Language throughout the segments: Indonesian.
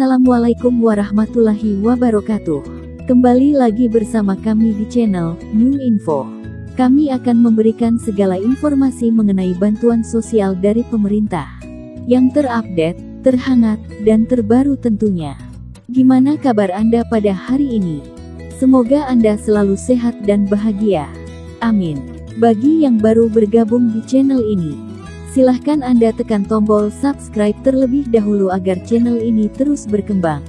Assalamualaikum warahmatullahi wabarakatuh. Kembali lagi bersama kami di channel New Info. Kami akan memberikan segala informasi mengenai bantuan sosial dari pemerintah yang terupdate, terhangat, dan terbaru tentunya. Gimana kabar Anda pada hari ini? Semoga Anda selalu sehat dan bahagia. Amin. Bagi yang baru bergabung di channel ini, silahkan Anda tekan tombol subscribe terlebih dahulu agar channel ini terus berkembang.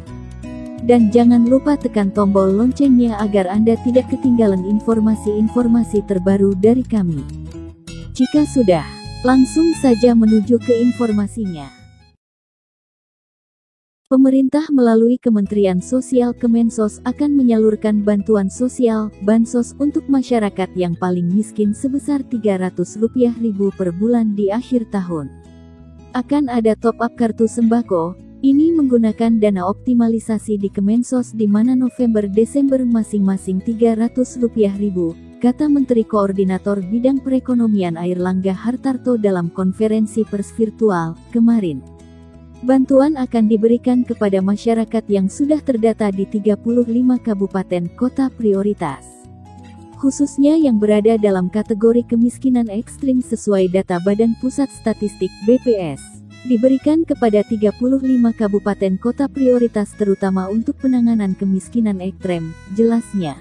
Dan jangan lupa tekan tombol loncengnya agar Anda tidak ketinggalan informasi-informasi terbaru dari kami. Jika sudah, langsung saja menuju ke informasinya. Pemerintah melalui Kementerian Sosial Kemensos akan menyalurkan bantuan sosial, Bansos untuk masyarakat yang paling miskin sebesar Rp300.000 per bulan di akhir tahun. Akan ada top-up kartu sembako, ini menggunakan dana optimalisasi di Kemensos di mana November-Desember masing-masing Rp300.000, kata Menteri Koordinator Bidang Perekonomian Airlangga Hartarto dalam konferensi pers virtual kemarin. Bantuan akan diberikan kepada masyarakat yang sudah terdata di 35 kabupaten kota prioritas, khususnya yang berada dalam kategori kemiskinan ekstrim sesuai data Badan Pusat Statistik (BPS). Diberikan kepada 35 kabupaten kota prioritas terutama untuk penanganan kemiskinan ekstrem, jelasnya.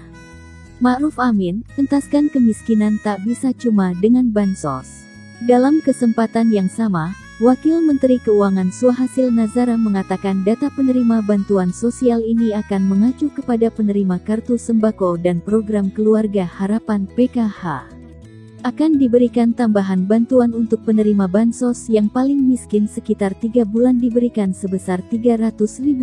Ma'ruf Amin, entaskan kemiskinan tak bisa cuma dengan bansos. Dalam kesempatan yang sama, Wakil Menteri Keuangan Suhasil Nazara mengatakan data penerima bantuan sosial ini akan mengacu kepada penerima kartu sembako dan program Keluarga Harapan (PKH). Akan diberikan tambahan bantuan untuk penerima bansos yang paling miskin sekitar 3 bulan diberikan sebesar Rp300.000.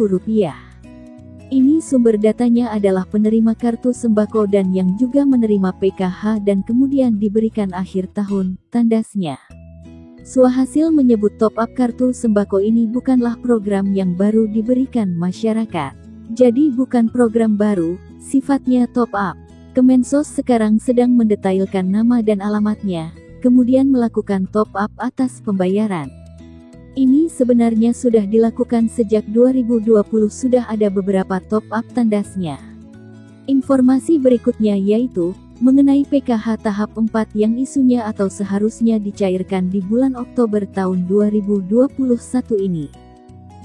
Ini sumber datanya adalah penerima kartu sembako dan yang juga menerima PKH dan kemudian diberikan akhir tahun, tandasnya. Suhasil menyebut top-up kartu sembako ini bukanlah program yang baru diberikan masyarakat. Jadi bukan program baru, sifatnya top-up. Kemensos sekarang sedang mendetailkan nama dan alamatnya, kemudian melakukan top-up atas pembayaran. Ini sebenarnya sudah dilakukan sejak 2020 sudah ada beberapa top-up tandasnya. Informasi berikutnya yaitu, mengenai PKH tahap 4 yang isunya atau seharusnya dicairkan di bulan Oktober tahun 2021 ini.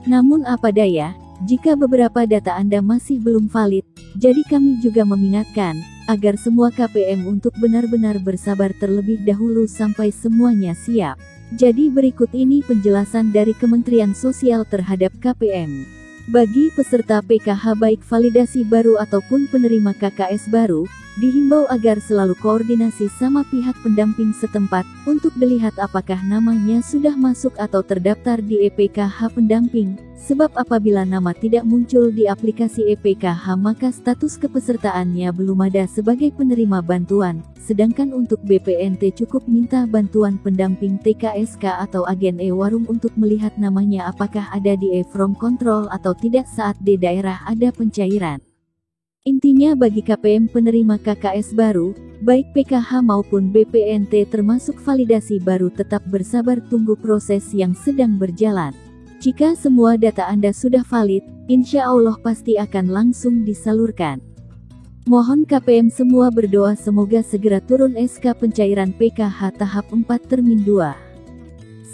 Namun apa daya, jika beberapa data Anda masih belum valid, jadi kami juga mengingatkan, agar semua KPM untuk benar-benar bersabar terlebih dahulu sampai semuanya siap. Jadi berikut ini penjelasan dari Kementerian Sosial terhadap KPM. Bagi peserta PKH baik validasi baru ataupun penerima KKS baru, dihimbau agar selalu koordinasi sama pihak pendamping setempat, untuk dilihat apakah namanya sudah masuk atau terdaftar di EPKH pendamping, sebab apabila nama tidak muncul di aplikasi EPKH maka status kepesertaannya belum ada sebagai penerima bantuan, sedangkan untuk BPNT cukup minta bantuan pendamping TKSK atau agen e-warung untuk melihat namanya apakah ada di e-from control atau tidak saat di daerah ada pencairan. Intinya bagi KPM penerima KKS baru, baik PKH maupun BPNT termasuk validasi baru tetap bersabar tunggu proses yang sedang berjalan. Jika semua data Anda sudah valid, insya Allah pasti akan langsung disalurkan. Mohon KPM semua berdoa semoga segera turun SK pencairan PKH tahap 4 termin 2.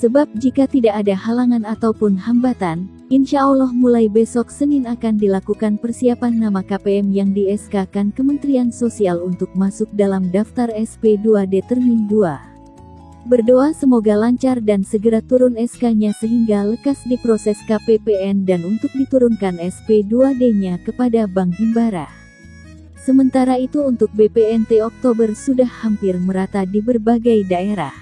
Sebab jika tidak ada halangan ataupun hambatan, insya Allah mulai besok Senin akan dilakukan persiapan nama KPM yang di-SK-kan Kementerian Sosial untuk masuk dalam daftar SP2D termin 2. Berdoa semoga lancar dan segera turun SK-nya sehingga lekas diproses KPPN dan untuk diturunkan SP2D-nya kepada Bank Himbara. Sementara itu untuk BPNT Oktober sudah hampir merata di berbagai daerah.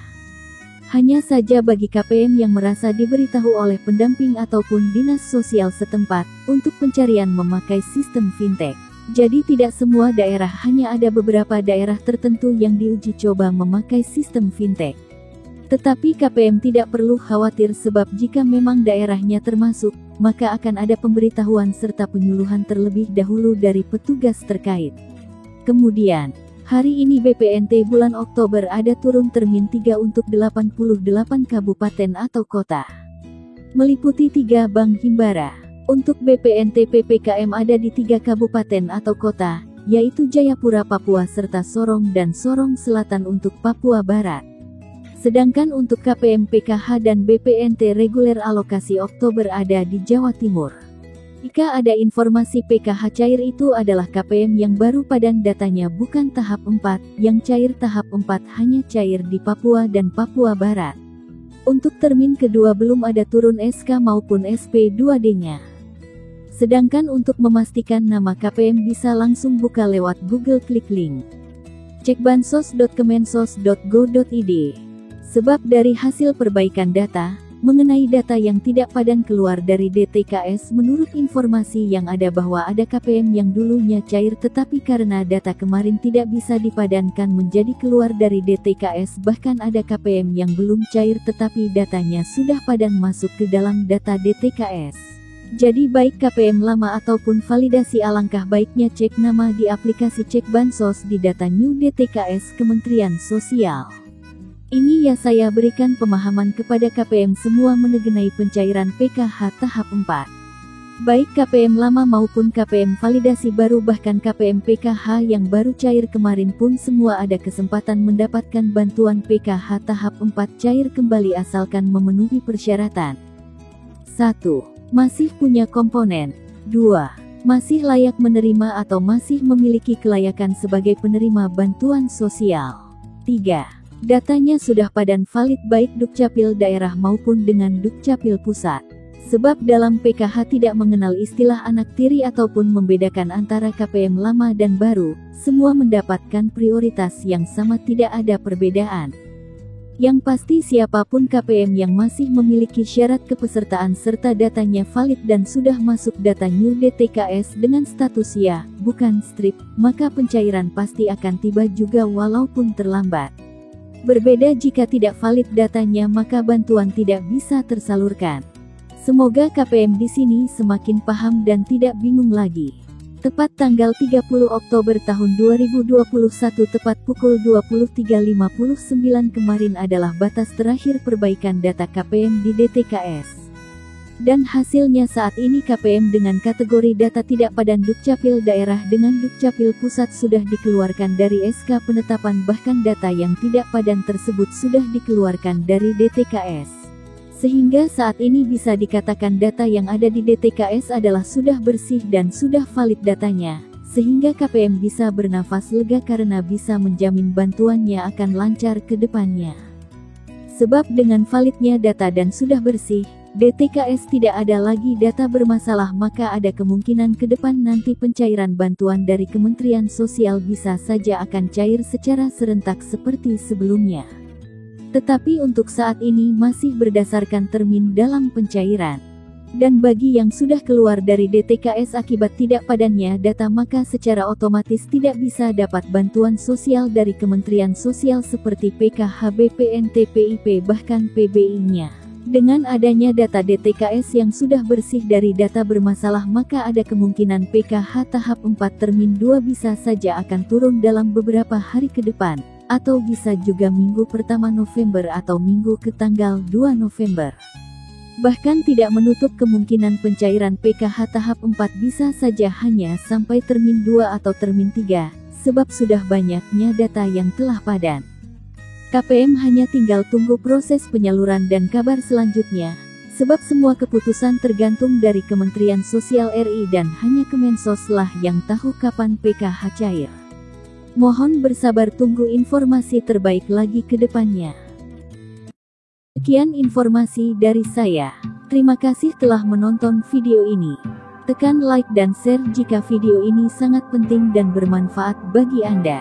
Hanya saja bagi KPM yang merasa diberitahu oleh pendamping ataupun dinas sosial setempat, untuk pencarian memakai sistem fintech. Jadi tidak semua daerah, hanya ada beberapa daerah tertentu yang diuji coba memakai sistem fintech. Tetapi KPM tidak perlu khawatir sebab jika memang daerahnya termasuk, maka akan ada pemberitahuan serta penyuluhan terlebih dahulu dari petugas terkait. Kemudian, hari ini BPNT bulan Oktober ada turun termin 3 untuk 88 kabupaten atau kota. Meliputi 3 Bank Himbara. Untuk BPNT PPKM ada di 3 kabupaten atau kota, yaitu Jayapura Papua serta Sorong dan Sorong Selatan untuk Papua Barat. Sedangkan untuk KPM PKH dan BPNT reguler alokasi Oktober ada di Jawa Timur. Jika ada informasi PKH cair itu adalah KPM yang baru padan datanya bukan tahap 4, yang cair tahap 4 hanya cair di Papua dan Papua Barat. Untuk termin kedua belum ada turun SK maupun SP2D-nya. Sedangkan untuk memastikan nama KPM bisa langsung buka lewat Google, klik link cek bansos.kemensos.go.id. Sebab dari hasil perbaikan data, mengenai data yang tidak padan keluar dari DTKS menurut informasi yang ada bahwa ada KPM yang dulunya cair tetapi karena data kemarin tidak bisa dipadankan menjadi keluar dari DTKS, bahkan ada KPM yang belum cair tetapi datanya sudah padan masuk ke dalam data DTKS. Jadi baik KPM lama ataupun validasi alangkah baiknya cek nama di aplikasi cek bansos di data New DTKS Kementerian Sosial. Ini ya saya berikan pemahaman kepada KPM semua mengenai pencairan PKH tahap 4. Baik KPM lama maupun KPM validasi baru bahkan KPM PKH yang baru cair kemarin pun semua ada kesempatan mendapatkan bantuan PKH tahap 4 cair kembali asalkan memenuhi persyaratan. 1. Masih punya komponen. 2. Masih layak menerima atau masih memiliki kelayakan sebagai penerima bantuan sosial. 3. Datanya sudah padan valid baik Dukcapil daerah maupun dengan Dukcapil pusat. Sebab dalam PKH tidak mengenal istilah anak tiri ataupun membedakan antara KPM lama dan baru, semua mendapatkan prioritas yang sama, tidak ada perbedaan. Yang pasti siapapun KPM yang masih memiliki syarat kepesertaan serta datanya valid dan sudah masuk data New DTKS dengan status ya, bukan strip, maka pencairan pasti akan tiba juga walaupun terlambat. Berbeda jika tidak valid datanya maka bantuan tidak bisa tersalurkan. Semoga KPM di sini semakin paham dan tidak bingung lagi. Tepat tanggal 30 Oktober tahun 2021 tepat pukul 23.59 kemarin adalah batas terakhir perbaikan data KPM di DTKS. Dan hasilnya saat ini KPM dengan kategori data tidak padan Dukcapil daerah dengan Dukcapil pusat sudah dikeluarkan dari SK penetapan, bahkan data yang tidak padan tersebut sudah dikeluarkan dari DTKS. Sehingga saat ini bisa dikatakan data yang ada di DTKS adalah sudah bersih dan sudah valid datanya, sehingga KPM bisa bernafas lega karena bisa menjamin bantuannya akan lancar ke depannya. Sebab dengan validnya data dan sudah bersih, DTKS tidak ada lagi data bermasalah, maka ada kemungkinan ke depan nanti pencairan bantuan dari Kementerian Sosial bisa saja akan cair secara serentak seperti sebelumnya. Tetapi untuk saat ini masih berdasarkan termin dalam pencairan. Dan bagi yang sudah keluar dari DTKS akibat tidak padannya data maka secara otomatis tidak bisa dapat bantuan sosial dari Kementerian Sosial seperti PKH, BPNT, PIP bahkan PBI-nya. Dengan adanya data DTKS yang sudah bersih dari data bermasalah maka ada kemungkinan PKH tahap 4 termin 2 bisa saja akan turun dalam beberapa hari ke depan. Atau bisa juga minggu pertama November atau minggu ke tanggal 2 November. Bahkan tidak menutup kemungkinan pencairan PKH tahap 4 bisa saja hanya sampai termin 2 atau termin 3, sebab sudah banyaknya data yang telah padan. KPM hanya tinggal tunggu proses penyaluran dan kabar selanjutnya, sebab semua keputusan tergantung dari Kementerian Sosial RI dan hanya Kemensos lah yang tahu kapan PKH cair. Mohon bersabar tunggu informasi terbaik lagi ke depannya. Sekian informasi dari saya. Terima kasih telah menonton video ini. Tekan like dan share jika video ini sangat penting dan bermanfaat bagi Anda.